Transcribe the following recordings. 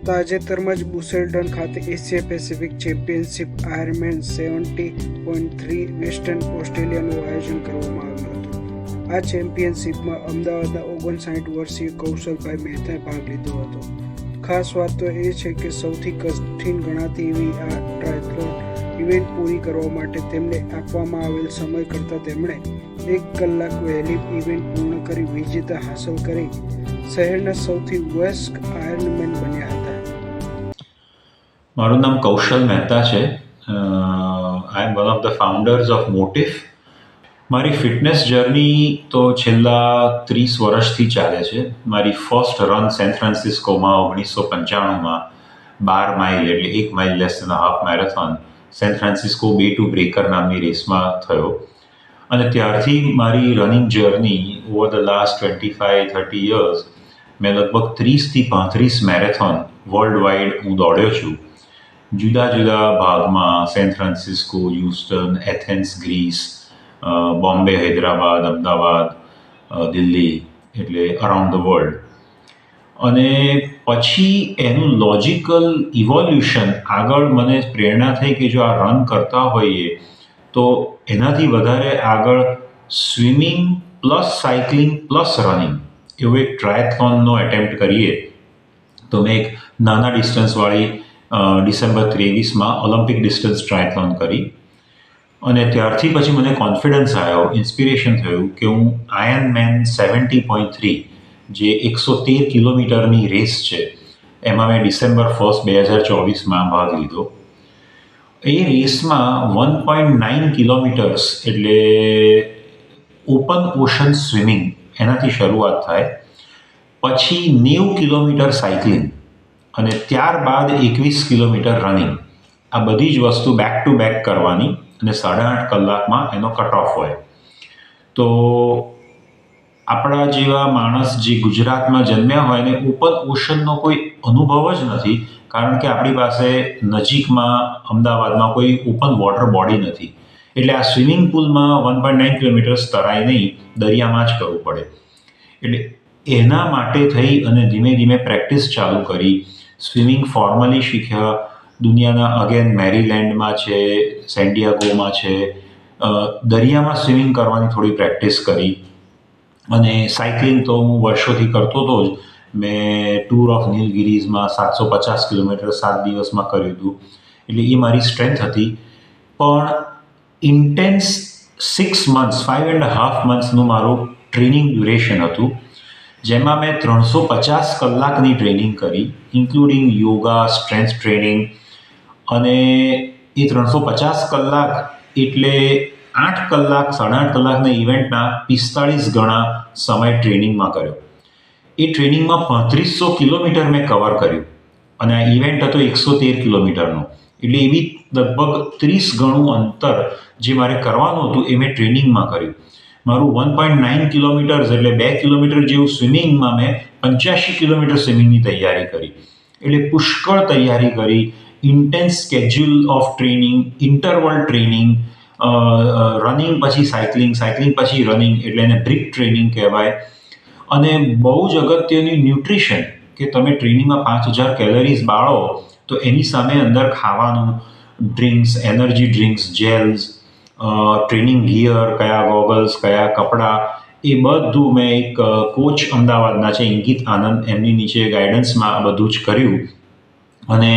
તાજેતરમાં જ બુસેલ્ડન ખાતે Asia Pacific championship Ironman 70.3 western ઓસ્ટ્રેલિયાનું આયોજન કરવામાં આવ્યું હતું. આ ચેમ્પિયનશિપમાં અમદાવાદના 59 વર્ષીય કૌશલભાઈ મહેતાએ ભાગ લીધો હતો. ખાસ વાત તો એ છે કે સૌથી કઠિન ગણાતી એવી આ ટ્રાયથલોન ઇવેન્ટ પૂરી કરવા માટે તેમને આપવામાં આવેલ સમય કરતાં તેમણે 1 કલાક વહેલી ઇવેન્ટ પૂર્ણ કરી વિજેતા હાંસલ કરી શહેરના સૌથી વયસ્ક આયર્નમેન બન્યા હતા. મારું નામ કૌશલ મહેતા છે. I am one of the founders of Motif. મારી ફિટનેસ જર્ની તો છેલ્લા 30 વર્ષથી ચાલે છે. મારી ફર્સ્ટ રન સેન ફ્રાન્સિસ્કોમાં 1995માં 12 માઇલ એટલે 1 mile less than half marathon San Francisco bay to breaker નામની રેસમાં થયો. અને ત્યારથી મારી running journey over the last 25-30 years મેં લગભગ 30થી 35 મેરેથોન વર્લ્ડ વાઇડ હું દોડ્યો છું. જુદા જુદા ભાગમાં San Francisco, Houston, Athens Greece, Bombay, Hyderabad, Ahmedabad, Delhi, એટલે અરાઉન્ડ ધ વર્લ્ડ. અને પછી એનું લોજિકલ ઇવોલ્યુશન આગળ મને પ્રેરણા થઈ કે જો આ રન કરતા હોઈએ તો એનાથી વધારે આગળ swimming plus cycling plus running એવો એક ટ્રાયથલોનનો એટેમ્પ્ટ કરીએ. તો મેં એક નાના ડિસ્ટન્સવાળી ડિસેમ્બર 23માં ઓલિમ્પિક ડિસ્ટન્સ ટ્રાયથલોન કરી. અને ત્યારથી પછી મને કોન્ફિડન્સ આવ્યો, ઇન્સ્પિરેશન થયું કે હું આયર્નમેન 70.3 જે 113 કિલોમીટરની રેસ છે એમાં મેં ડિસેમ્બર 1, 2024માં ભાગ લીધો. એ રેસમાં 1.9 કિલોમીટર્સ એટલે ઓપન ઓશન સ્વિમિંગ એનાથી શરૂઆત થાય, પછી 90 કિલોમીટર સાયકલિંગ અને ત્યારબાદ 21 કિલોમીટર રનિંગ. આ બધી જ વસ્તુ બેક ટુ બેક કરવાની અને 8.5 કલાકમાં એનો કટ ઓફ હોય. તો આપણા જેવા માણસ જે ગુજરાતમાં જન્મ્યા હોય ને ઓપન ઓશનનો કોઈ અનુભવ જ નથી, કારણ કે આપણી પાસે નજીકમાં અમદાવાદમાં કોઈ ઓપન વોટર બોડી નથી. એટલે આ સ્વિમિંગ પુલમાં 1.9 કિલોમીટર્સ તરાય નહીં, દરિયામાં જ કરવું પડે. એટલે એના માટે થઈ અને ધીમે ધીમે પ્રેક્ટિસ ચાલુ કરી. સ્વિમિંગ ફોર્મલી શીખ્યા. દુનિયાના અગેન મેરીલેન્ડમાં છે, સેન્ડિયાગોમાં છે, દરિયામાં સ્વિમિંગ કરવાની થોડી પ્રેક્ટિસ કરી. અને સાયકલિંગ તો હું વર્ષોથી કરતો હતો જ. મેં ટૂર ઓફ નીલગિરીઝમાં 750 કિલોમીટર 7 દિવસમાં કર્યું હતું. એટલે એ મારી સ્ટ્રેન્થ હતી. પણ ઇન્ટેન્સ 6 મંથ્સ 5.5 મંથ્સનું મારું ટ્રેનિંગ ડ્યુરેશન હતું, જેમાં મેં 350 કલાકની ટ્રેનિંગ કરી, ઇન્ક્લુડિંગ યોગા, સ્ટ્રેન્થ ટ્રેનિંગ. અને એ 350 કલાક એટલે 8 કલાક 8.5 કલાકના ઇવેન્ટના 45 ગણા સમય ટ્રેનિંગમાં કર્યો. એ ટ્રેનિંગમાં 3500 કિલોમીટર મેં કવર કર્યું અને આ ઇવેન્ટ હતો 113 કિલોમીટરનો. એટલે એવી લગભગ 30 ગણું અંતર જે મારે કરવાનું હતું એ મેં ટ્રેનિંગમાં કર્યું. મારું 1.9 કિલોમીટર્સ એટલે 2 કિલોમીટર જેવું સ્વિમિંગમાં મેં 85 કિલોમીટર સ્વિમિંગની તૈયારી કરી. એટલે પુષ્કળ તૈયારી કરી. Intense schedule of training, interval training, running પછી સાયકલિંગ, સાયકલિંગ પછી રનિંગ, એટલે એને બ્રિક ટ્રેનિંગ કહેવાય. અને બહુ જ અગત્યની ન્યુટ્રિશન, કે તમે ટ્રેનિંગમાં 5000 કેલરીઝ બાળો તો એની સામે અંદર ખાવાનું, drinks, energy drinks, jails, training gear, કયા ગોગલ્સ, કયા કપડાં, એ બધું મેં એક કોચ અમદાવાદના છે અંકિત આનંદ, એમની નીચે ગાઈડન્સમાં આ બધું જ કર્યું. અને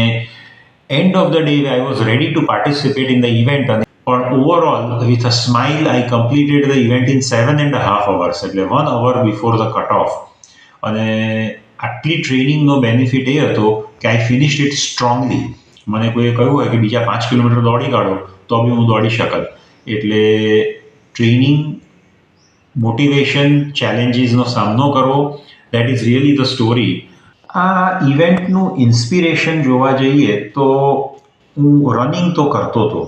end of the day I was ready to participate in the event. પણ overall with a smile I completed the event in 7.5 hours, એટલે 1 hour before the cut off. અને આટલી ટ્રેનિંગનો બેનિફિટ એ હતો કે આઈ ફિનિશ્ડ ઇટ સ્ટ્રોંગલી. મને કોઈએ કહ્યું હોય કે બીજા 5 કિલોમીટર દોડી કાઢો તો બી હું દોડી શકત. એટલે ટ્રેનિંગ, મોટિવેશન, ચેલેન્જીસનો સામનો કરવો, that is really the story. આ ઇવેન્ટનું ઇન્સ્પિરેશન જોવા જઈએ તો હું રનિંગ તો કરતો હતો,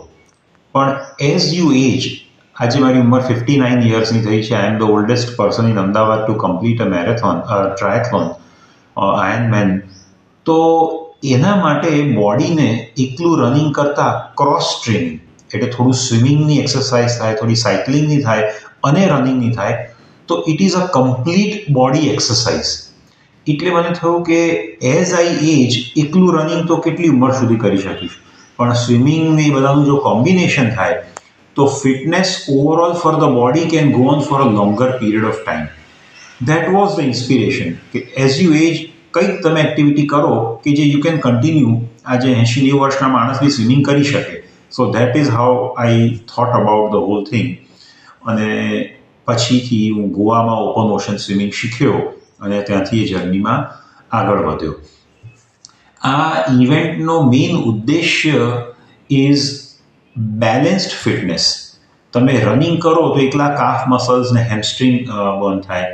પણ એઝ યુ એજ, આજે મારી ઉંમર 59 યર્સની થઈ છે. I am the oldest person in Ahmedabad to complete a marathon, triathlon, Ironman. તો એના માટે બોડીને એકલું રનિંગ કરતાં ક્રોસ ટ્રેનિંગ, એટલે થોડું સ્વિમિંગની એક્સરસાઇઝ થાય, થોડી સાયકલિંગની થાય અને રનિંગની થાય, તો it is a complete body exercise. એટલે મને થયું કે એઝ આઈ એજ એકલું રનિંગ તો કેટલી ઉંમર સુધી કરી શકીશ, પણ સ્વિમિંગ ને એ બધાનું જો કોમ્બિનેશન થાય તો fitness overall for the body can go on for a longer period of time. That was the inspiration કે એઝ યુ એજ કંઈક તમે એક્ટિવિટી કરો કે જે યુ કેન કન્ટિન્યુ. આજે 80-90 વર્ષના માણસ બી સ્વિમિંગ કરી શકે. So that is how I thought about the hall thing. અને પછીથી હું ગોવામાં ઓપન ઓશન સ્વિમિંગ શીખ્યો અને ત્યાંથી એ જર્નીમાં આગળ વધ્યો. આ ઇવેન્ટનો મેઇન ઉદ્દેશ્ય ઇઝ બેલેન્સ્ડ ફિટનેસ. તમે રનિંગ કરો તો એકલા કાફ મસલ્સ ને હેમસ્ટ્રિંગ બર્ન થાય.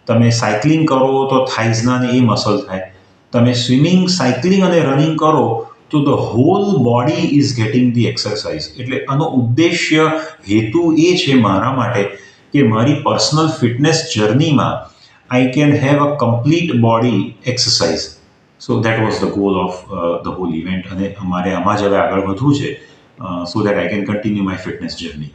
તમે સાયકલિંગ કરો તો થાઇઝના ને એ મસલ થાય. તમે સ્વિમિંગ, સાયકલિંગ અને રનિંગ કરો તો the whole body is getting the exercise. એટલે આનો ઉદ્દેશ્ય, હેતુ એ છે મારા માટે કે મારી પર્સનલ ફિટનેસ જર્નીમાં I can have a complete body exercise. So that was the goal of the whole event. અને અમારે આમાં જ હવે આગળ વધવું છે so that I can continue my fitness journey.